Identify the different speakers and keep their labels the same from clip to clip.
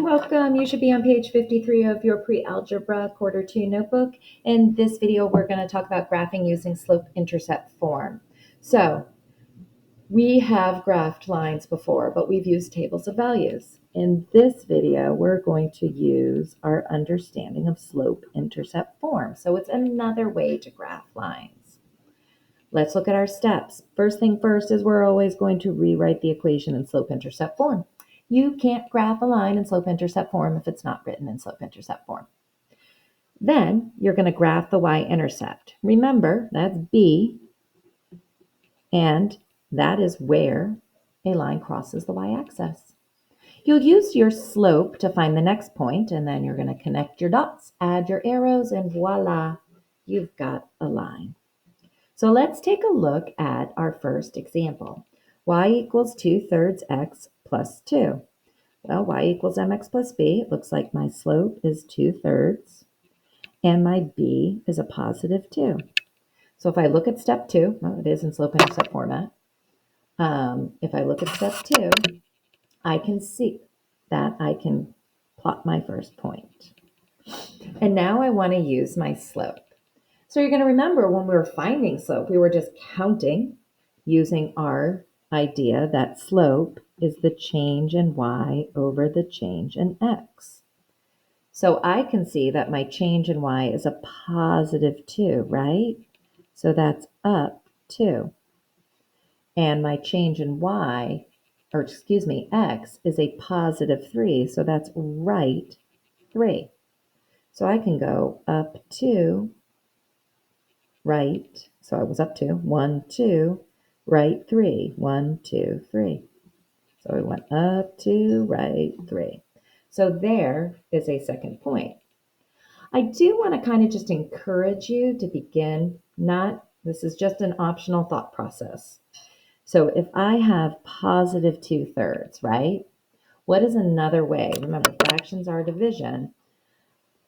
Speaker 1: welcome. You should be on page 53 of your pre-algebra quarter 2 notebook. In this video, we're going to talk about graphing using slope-intercept form. So we have graphed lines before, but we've used tables of values. In this video, we're going to use our understanding of slope-intercept form. So it's another way to graph lines. Let's look at our steps. First thing first is we're always going to rewrite the equation in slope-intercept form. You can't graph a line in slope-intercept form if it's not written in slope-intercept form. Then you're going to graph the y-intercept. Remember, that's B, and that is where a line crosses the y-axis. You'll use your slope to find the next point, and then you're going to connect your dots, add your arrows, and voila, you've got a line. So let's take a look at our first example. Y equals 2/3 x plus 2. Well, y equals mx plus b. It looks like my slope is 2/3 and my b is a positive 2. So if I look at step 2, well, it is in slope-intercept format. If I look at step 2, I can see that I can plot my first point. And now I want to use my slope. So you're going to remember when we were finding slope, we were just counting using our idea that slope is the change in y over the change in x. So I can see that my change in y is a positive 2, right? So that's up 2. And my change in x is a positive 3, so that's right 3. So I can go up 2, right, so I was up 2, 1, 2, right 3, 1, 2, 3. So we went up 2, right 3. So there is a second point. I do want to kind of just encourage you to begin, this is just an optional thought process. So if I have positive 2/3, right? What is another way? Remember, fractions are division.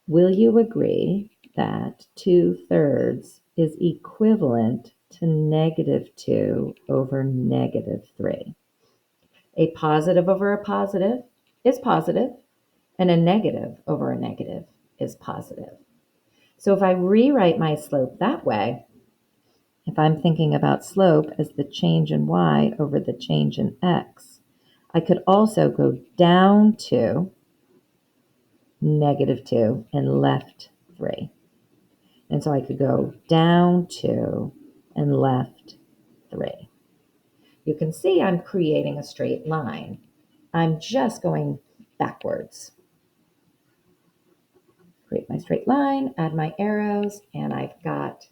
Speaker 1: Will you agree that 2/3 is equivalent to -2 over -3? A positive over a positive is positive, and a negative over a negative is positive. So if I rewrite my slope that way, if I'm thinking about slope as the change in y over the change in x, I could also go down to -2 and left 3. And so I could go down 2 and left 3. You can see I'm creating a straight line. I'm just going backwards. Create my straight line, add my arrows, and I've got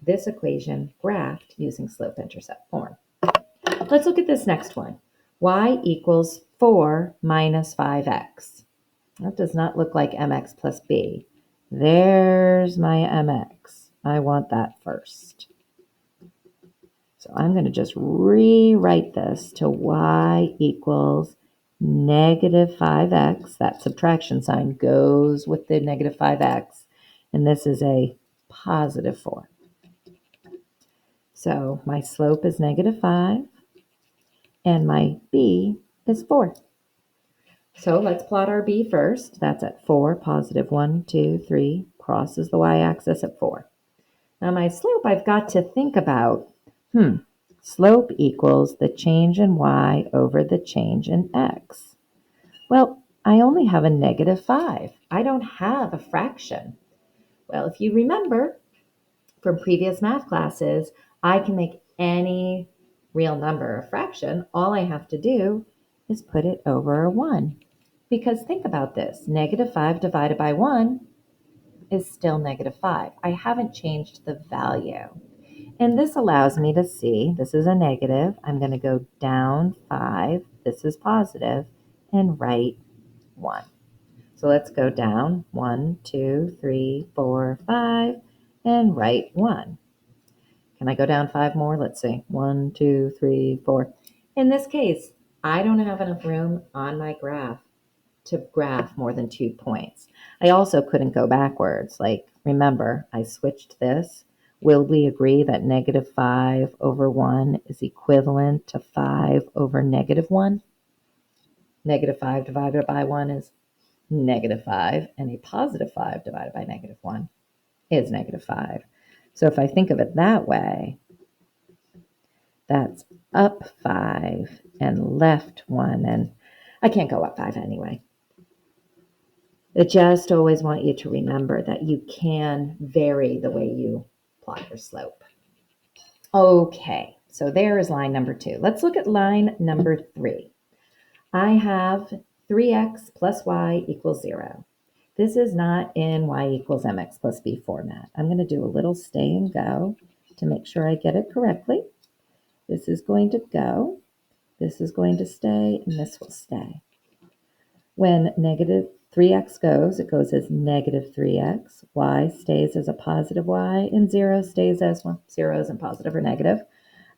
Speaker 1: this equation graphed using slope-intercept form. Let's look at this next one. Y equals 4 minus 5x. That does not look like mx plus b. There's my mx. I want that first. So I'm going to just rewrite this to y equals -5x. That subtraction sign goes with the -5x. And this is a positive 4. So my slope is -5 and my b is 4. So let's plot our b first. That's at 4, positive 1, 2, 3, crosses the y-axis at 4. Now my slope, I've got to think about, slope equals the change in y over the change in x. Well, I only have a -5. I don't have a fraction. Well, if you remember from previous math classes, I can make any real number a fraction. All I have to do is put it over a 1. Because think about this, -5 divided by 1 is still -5. I haven't changed the value. And this allows me to see, this is a negative, I'm going to go down 5, this is positive, and write 1. So let's go down 1, 2, 3, 4, 5, and write 1. Can I go down 5 more? Let's see, 1, 2, 3, 4. In this case, I don't have enough room on my graph to graph more than 2 points. I also couldn't go backwards. Like, remember, I switched this. Will we agree that -5 over 1 is equivalent to 5 over -1? -5 divided by 1 is negative 5, and a positive 5 divided by negative 1 is negative 5. So if I think of it that way, that's up 5 and left 1, and I can't go up 5 anyway. I just always want you to remember that you can vary the way you plot your slope. Okay, so there is line number 2. Let's look at line number 3. I have 3x plus y equals 0. This is not in y equals mx plus b format. I'm going to do a little stay and go to make sure I get it correctly. This is going to go, this is going to stay, and this will stay. When negative 3x goes, it goes as negative 3x. Y stays as a positive y, and 0 stays as, well, 0 isn't positive or negative.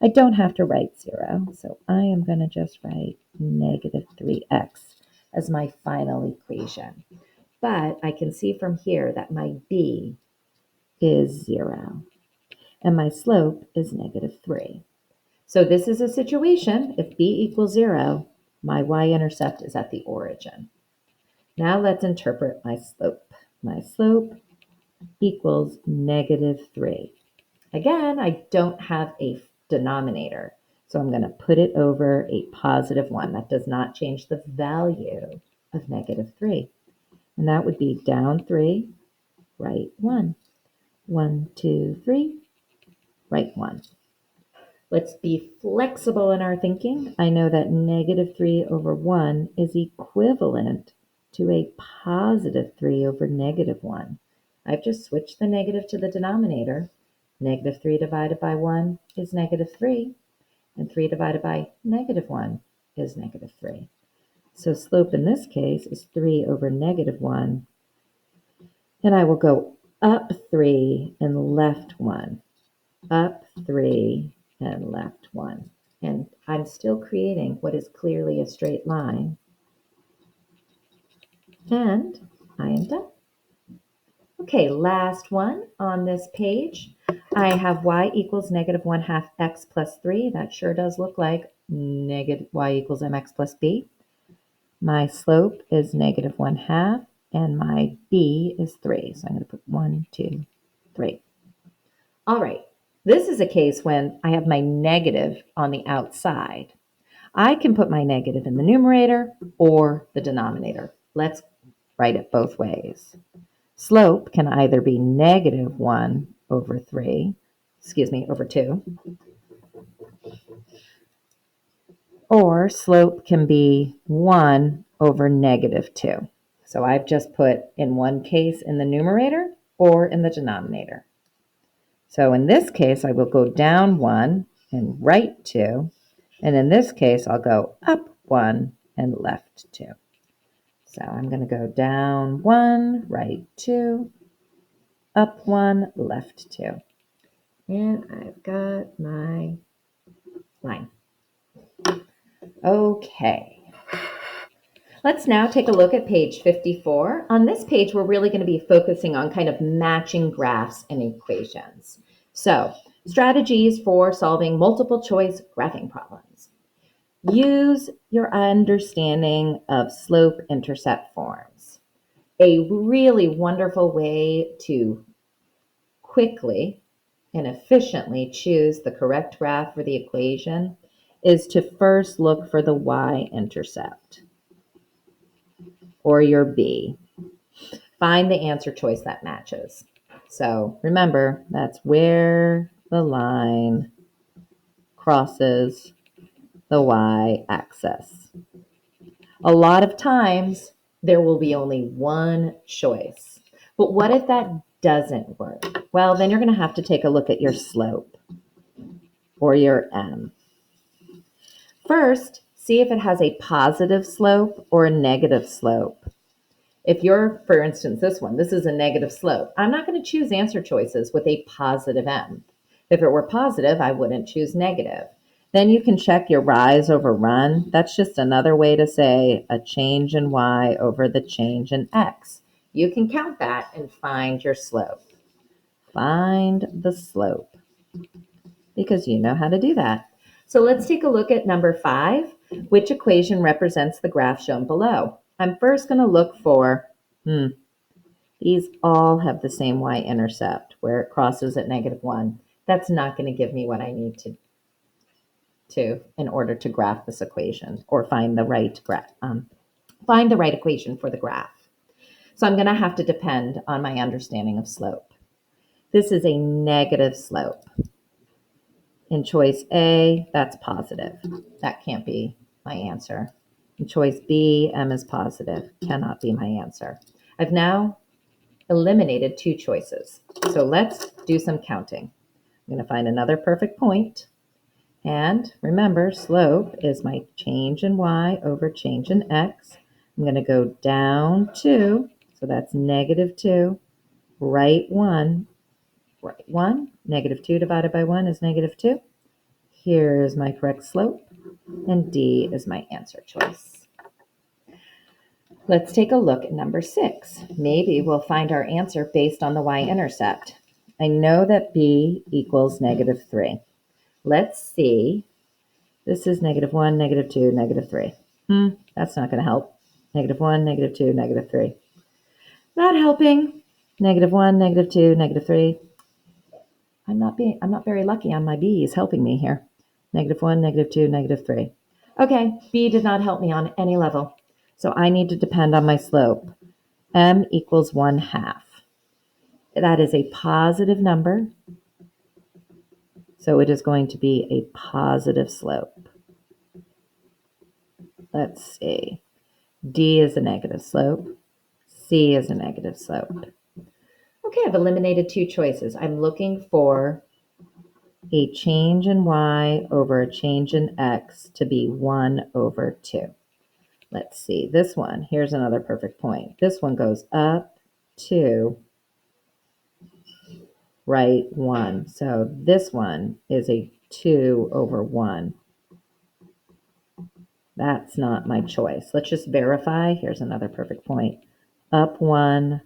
Speaker 1: I don't have to write 0, so I am going to just write negative 3x as my final equation. But I can see from here that my b is 0, and my slope is negative 3. So this is a situation, if b equals 0, my y-intercept is at the origin. Now let's interpret my slope. My slope equals negative 3. Again, I don't have a denominator, so I'm going to put it over a positive 1. That does not change the value of negative 3. And that would be down 3, right 1. 1, 2, 3, right 1. Let's be flexible in our thinking. I know that negative 3 over 1 is equivalent to a positive 3 over negative 1. I've just switched the negative to the denominator. Negative 3 divided by 1 is negative 3, and 3 divided by negative 1 is negative 3. So slope in this case is 3 over negative 1, and I will go up 3 and left 1. Up 3 and left 1. And I'm still creating what is clearly a straight line. And I am done. Okay, last one on this page. I have y equals negative 1/2 x plus 3. That sure does look like negative y equals mx plus b. My slope is negative 1/2, and my b is 3. So I'm going to put 1, 2, 3. All right, this is a case when I have my negative on the outside. I can put my negative in the numerator or the denominator. Let's write it both ways. Slope can either be negative 1 over 3, over 2, or slope can be 1 over negative 2. So I've just put in one case in the numerator or in the denominator. So in this case, I will go down 1 and right 2. And in this case, I'll go up 1 and left 2. So I'm going to go down 1, right 2, up 1, left 2. And I've got my line. Okay. Let's now take a look at page 54. On this page, we're really going to be focusing on kind of matching graphs and equations. So, strategies for solving multiple choice graphing problems. Use your understanding of slope-intercept forms. A really wonderful way to quickly and efficiently choose the correct graph for the equation is to first look for the y-intercept, or your b. Find the answer choice that matches. So remember, that's where the line crosses the y-axis. A lot of times, there will be only one choice. But what if that doesn't work? Well, then you're going to have to take a look at your slope, or your m. First, see if it has a positive slope or a negative slope. If you're, for instance, this is a negative slope. I'm not going to choose answer choices with a positive m. If it were positive, I wouldn't choose negative. Then you can check your rise over run. That's just another way to say a change in y over the change in x. You can count that and find your slope. Find the slope, because you know how to do that. So let's take a look at number 5. Which equation represents the graph shown below? I'm first going to look for, these all have the same y-intercept where it crosses at -1. That's not going to give me what I need to in order to graph this equation or find the right equation for the graph. So I'm going to have to depend on my understanding of slope. This is a negative slope. In choice A, that's positive. That can't be my answer. In choice B, M is positive. Cannot be my answer. I've now eliminated 2 choices. So let's do some counting. I'm going to find another perfect point. And remember, slope is my change in y over change in x. I'm going to go down 2. So that's -2. Right 1. Right 1. -2 divided by 1 is -2. Here is my correct slope, and D is my answer choice. Let's take a look at number 6. Maybe we'll find our answer based on the y-intercept. I know that B equals -3. Let's see. This is -1, -2, -3. That's not going to help. -1, -2, -3. Not helping. -1, -2, -3. I'm not very lucky on my B's helping me here. -1, -2, -3. Okay, B did not help me on any level. So I need to depend on my slope. M equals 1/2. That is a positive number. So it is going to be a positive slope. Let's see. D is a negative slope. C is a negative slope. Okay, I've eliminated 2 choices. I'm looking for a change in y over a change in x to be 1/2. Let's see, this one, here's another perfect point. This one goes up 2, right 1. So this one is a 2/1. That's not my choice. Let's just verify. Here's another perfect point. Up 1,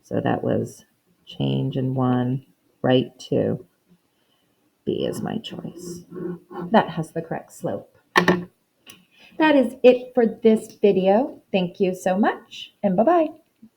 Speaker 1: so that was change in 1, right 2. B is my choice. That has the correct slope. That is it for this video. Thank you so much, and bye-bye.